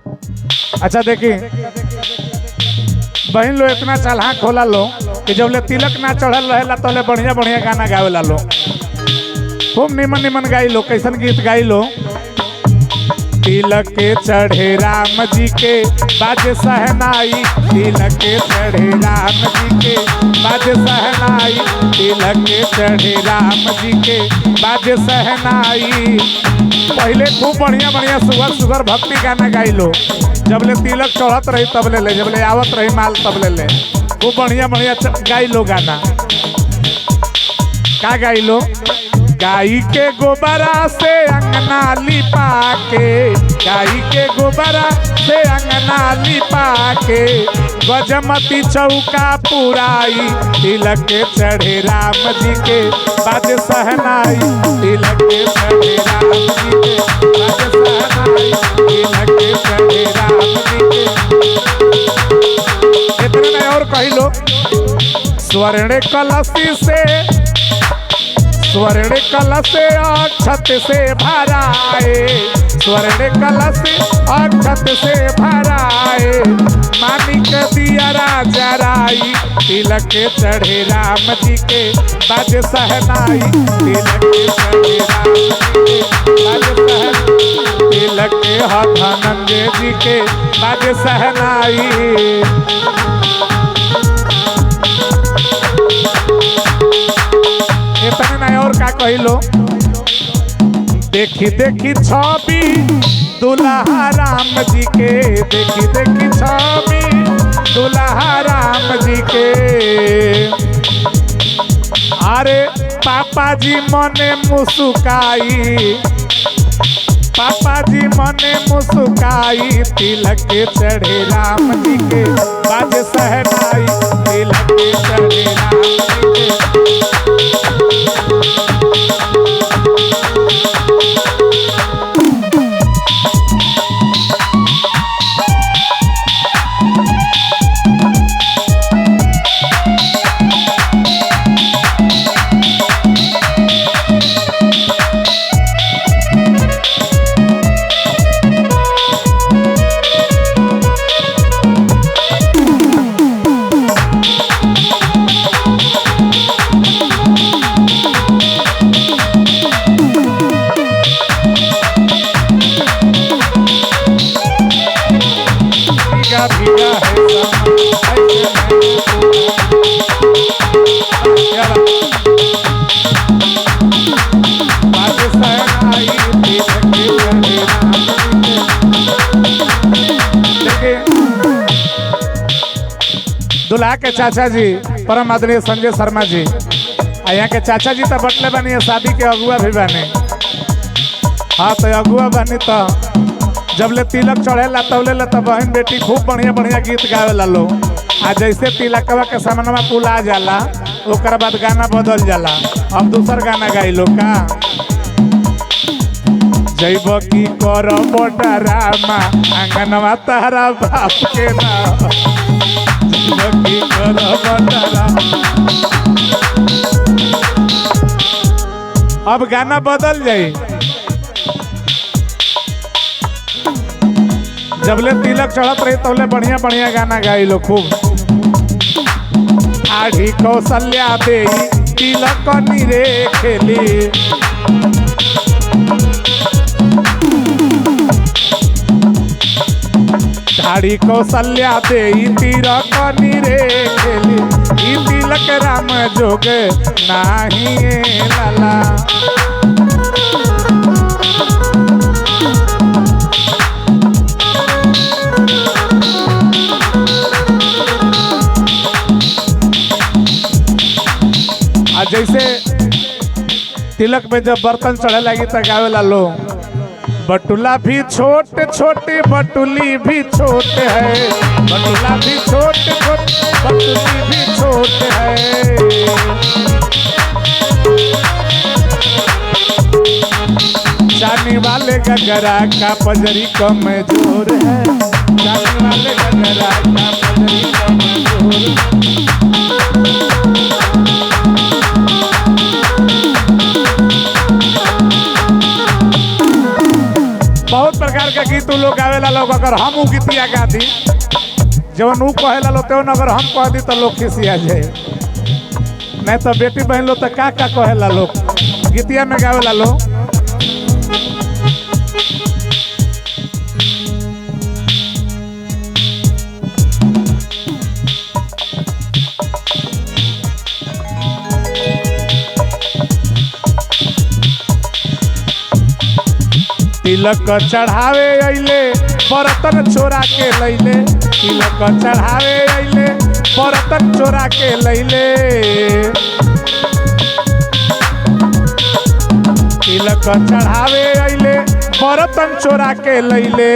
अच्छा देखिए बहन लो इतना चालाक होला लो कि जब ले तिलक ना चढ़ल रहेला तो ले बढ़िया बढ़िया गाना गावेला लो, खूब निमन निमन गाई लो। कैसन गीत गाई लो? तिलक के चढ़े राम जी के बाजे सहनाई, तिलक के चढ़े राम जी के बाजे सहनाई, तिलक के चढ़े राम जी के बाजे सहनाई। पहले खूब बढ़िया बढ़िया सुगर सुगर भक्ति गाना गाई लो, जब ले तिलक चढ़त रही तब ले, जब ले आवत रही माल तब ले खूब बढ़िया बढ़िया गाई लो गाना। का गाई लो? गाई के गोबरा से अंगना लिपा के, गाई के गोबरा से अंगना लिपा के, गजमती चौका पुराई, तिलक के चढ़े राम जी के बाजे सहनाई, तिलक के चढ़े राम जी के बाजे सहनाई, तिलक के चढ़े राम जी के। इतने में और कही लो, स्वर्ण कलशी से, स्वर्ण कलश अक्षत से भराए, स्वर्ण कलश अक्षत से भराए, मानिक दिया जराई, तिलक के चढ़े राम जी के बाजे सहनाई, तिलक के चढ़े राम जी के बाजे सहनाई, तिलक के धनंजय जी के बाजे सहनाई। इतने नहीं और का कही लो? देखी देखी छवि दुल्हा राम जी के, देखी देखी छवि दुल्हा राम जी के, अरे पापा जी मने मुस्काई, पापा जी मने मुस्काई, तिलक के चढ़े राम जी के बाजे सहनाई, तिलक के चढ़े राम जी के। भीगा है दुल्हा के चाचा जी परम आदरणीय संजय शर्मा जी, यहाँ के चाचा जी तो बटले बनी, शादी के अगुआ भी बने। हाँ तो अगुआ बनी तो जब ले तिलक चढ़ेला तब ले तो बहन बेटी खूब बढ़िया बढ़िया गीत गावेला लो। आ जैसे तिलकवा के सामनवा पुल आ जाला ओकर बाद गाना बदल जाला, अब दूसर गाना गाई लो का? जैब की कर बोटरामा आंगनवा तारा बाप के ना, जैब की कर बोटरामा। अब गाना बदल जाई, जब ले तिलक चढ़त रही तब ले बढ़िया बढ़िया गाना गाई लो खूब। आढ़ी कौशल्या दे तिलक नीरे खेली, आढ़ी कौशल्या दे तिलक नीरे खेली, तिलक राम जोग नाही लाला। जैसे तिलक में जब बर्तन चढ़े लगी तो गावेला लो, बटुला भी छोटे छोटे बटुली भी छोटे है, बटुला भी छोटे छोटे बटुली भी छोटे है। जाने वाले गगरा का पजरी कमजोर है, जाने वाले गगरा का पजरी कमजोर है। बहुत प्रकार के के गीत लोग गावेला लोग, अगर हम उ गीतिया गा दी जवन उ कहेला लो तेवन अगर हम कह दी तो लोग खिसिया जाए। नहीं तो बेटी बहन लो तो का कहेला लोग गीतिया में गावेला लोग। तिलक चढ़ावे अइले बर्तन चोरा के लैले, तिलक चढ़ावे अइले बर्तन चोरा के लैले, तिलक चढ़ावे अइले बर्तन चोरा के लैले।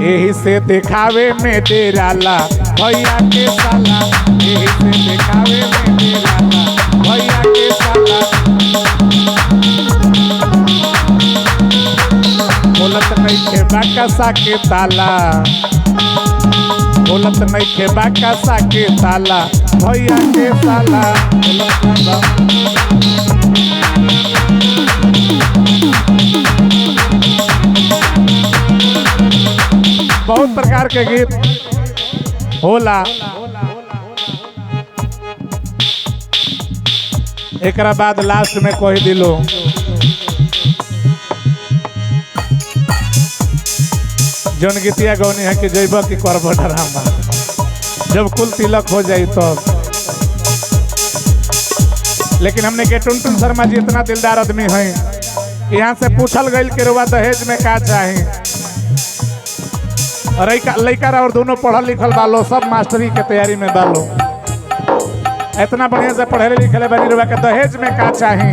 यही से दिखावे में डेराला भैया के साला, यही से दिखावे में डेराला भैया के साला। बोलत नहीं खे बाकसा के ताला, बोलत नहीं खे बाकसा के ताला भैया के साला। बहुत प्रकार के गीत होला। एकरा बाद लास्ट में कह दिलो जौन गीतिया गौनी है कि जैब की करब ड्रामा, जब कुल तिलक हो जाई तो। लेकिन हमने के टुनटुन शर्मा जी इतना दिलदार आदमी हैं, यहाँ से पूछल गई कि रुआ दहेज में का चाही। लड़का और दोनों पढ़ल लिखल बालो, सब मास्टरी के तैयारी में बालो, इतना बढ़िया से पढ़े लिखे बनी। रुआ के दहेज में का चाही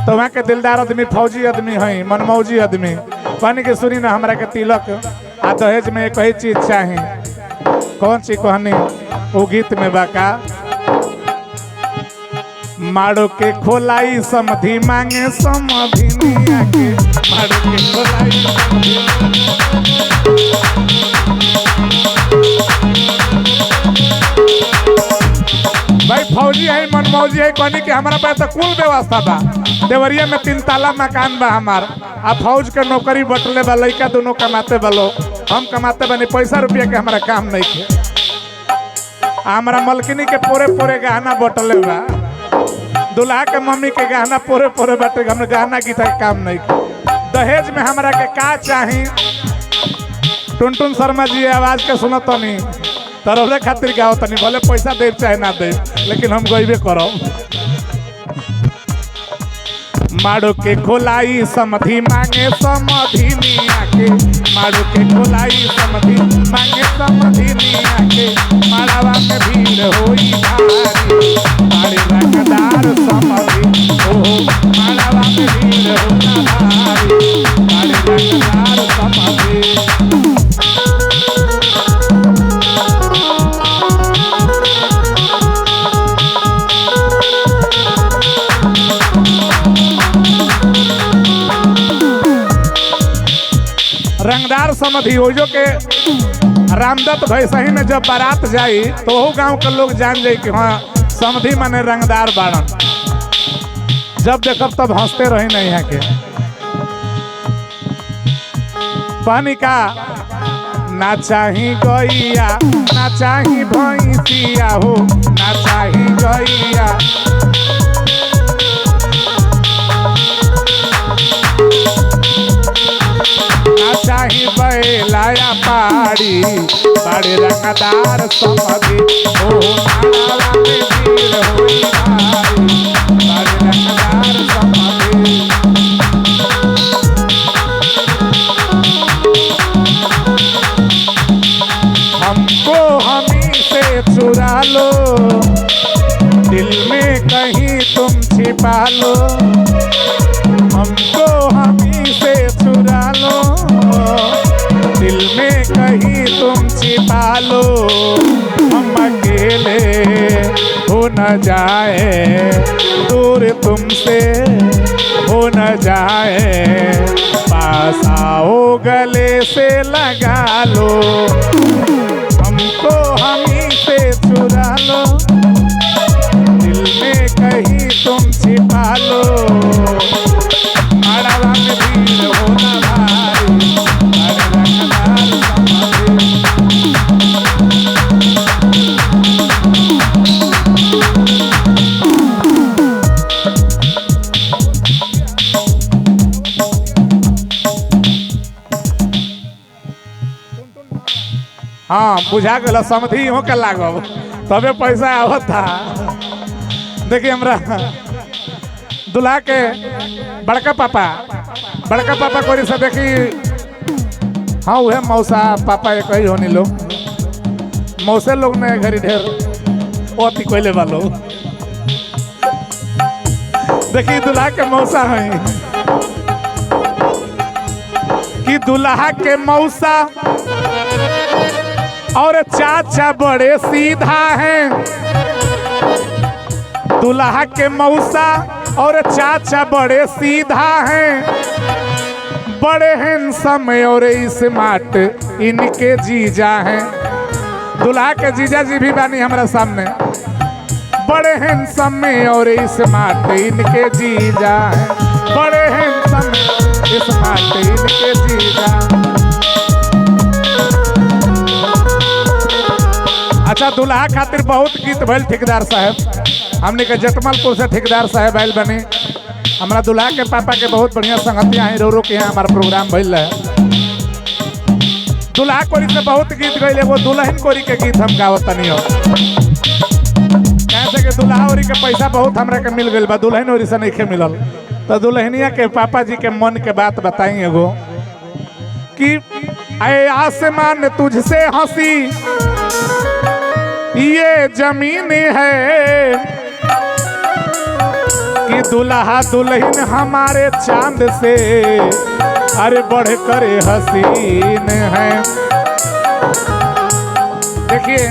तो वहाँ के दिलदार आदमी फौजी आदमी हैं, मनमौजी आदमी कहनी के सुनी ना हमरा के तिलक आ दहेज में एक ही चीज चाही। कौन सी कहनी वो गीत में बाका, माड़ो के खोलाई समधी मांगे समधिनिया के, माड़ो के खोलाई भाई फौजी है मनमौजी है। कहनी कि हमारा पास तो कुल व्यवस्था बा, देवरिया में 3 ताला मकान बा हमार, आ फौज के नौकरी बटले बा, लड़का दोनों कमाते बलो, हम कमाते बनी, पैसा रुपया के हमारा काम नहीं थे। हमारा मलकिनी के पोरे पोरे गहना बटले बा, दुल्हा के मम्मी के गहना पोरे पोरे बाटे, हमने गहना गीता के काम नहीं किया। दहेज में हमारा के का चाही टुनटुन शर्मा जी आवाज के सुनो तनी तरह खातिर गाओ तनी, भले पैसा दे चाहे ना दे लेकिन हम गईबे करो। माड़ो के खोलाई समधी मांगे समधिनिया के, माड़ो के खोलाई समधी मांगे समधिनिया के, माड़ावा में भीड़ होई भारी, माड़े रंगदार समधी ओ, माड़ावा में भीड़ होई भारी, माड़े रंगदार समधी। रंगदार समधी हो जो के रामदत्त भैसही में जब बारात जाई तो वो गांव के लोग जान जाए कि हाँ समधी माने रंगदार बाड़न। जब देखब तब हंसते रही नहीं है के पानी का ना चाही गैया ना चाही भैंसिया हो, ना चाही गैया ना चाही बैलाया पाड़ी, बड़े रंगदार समधी ओ, माला में भीड़ होई भारी, बड़े रंगदार समधी। हमको हमी से चुरा लो, दिल में कहीं तुम छिपा लो, हमको हमी से चुरा लो, दिल में कहीं तुम छिपा लो। हम अकेले हो न जाए दूर तुमसे हो न जाए, पास आओ गले से लगा लो, हमको हमी से चुरा लो, दिल में कहीं तुम छिपा लो, माड़ावा में भी हाँ बुझा गल समझी हो के लागब तबे पैसा आवत था। देखिए हमरा दुल्हा के बड़का पापा कोरी से देखी। हाँ वह मौसा पापा एक ही होनी लोग मौसे लोग ने घरी ढेर ओती कोयले वालो। देखी दुल्हा के मौसा है कि दुल्हा के मौसा और चाचा बड़े सीधा हैं। दुल्हा के मौसा और चाचा बड़े सीधा हैं। बड़े हैंडसम और स्मार्ट इनके जीजा हैं। दुल्हा के जीजा जी भी बानी हमारा सामने। बड़े हैंडसम और स्मार्ट इनके जीजा हैं। बड़े हैंडसम स्मार्ट इनके जीजा। अच्छा दुल्हा खातिर बहुत गीत भइल ठेकेदार साहब। हमने के जटमलपुर से ठेकेदार साहब आयल बने। हमारा दुल्हा के पापा के बहुत बढ़िया संगतियाँ हैं। रो के यहाँ हमारा प्रोग्राम भइल है। दुल्हा कोरी से बहुत गीत गए। वो दुल्हन कोरी के गीत हम गावत तनी हो कैसे के दुल्हा ओरी के पैसा बहुत हमरा के मिल गइल बा दुल्हन ओरी से नहीं के मिलल। तो दुल्हनिया के पापा जी के मन के बात बताई एगो कि आए आसमान तुझसे हंसी ये जमीन है कि दुल्हा दुल्हन हमारे चांद से अरे बढ़ कर हसीन है। देखिए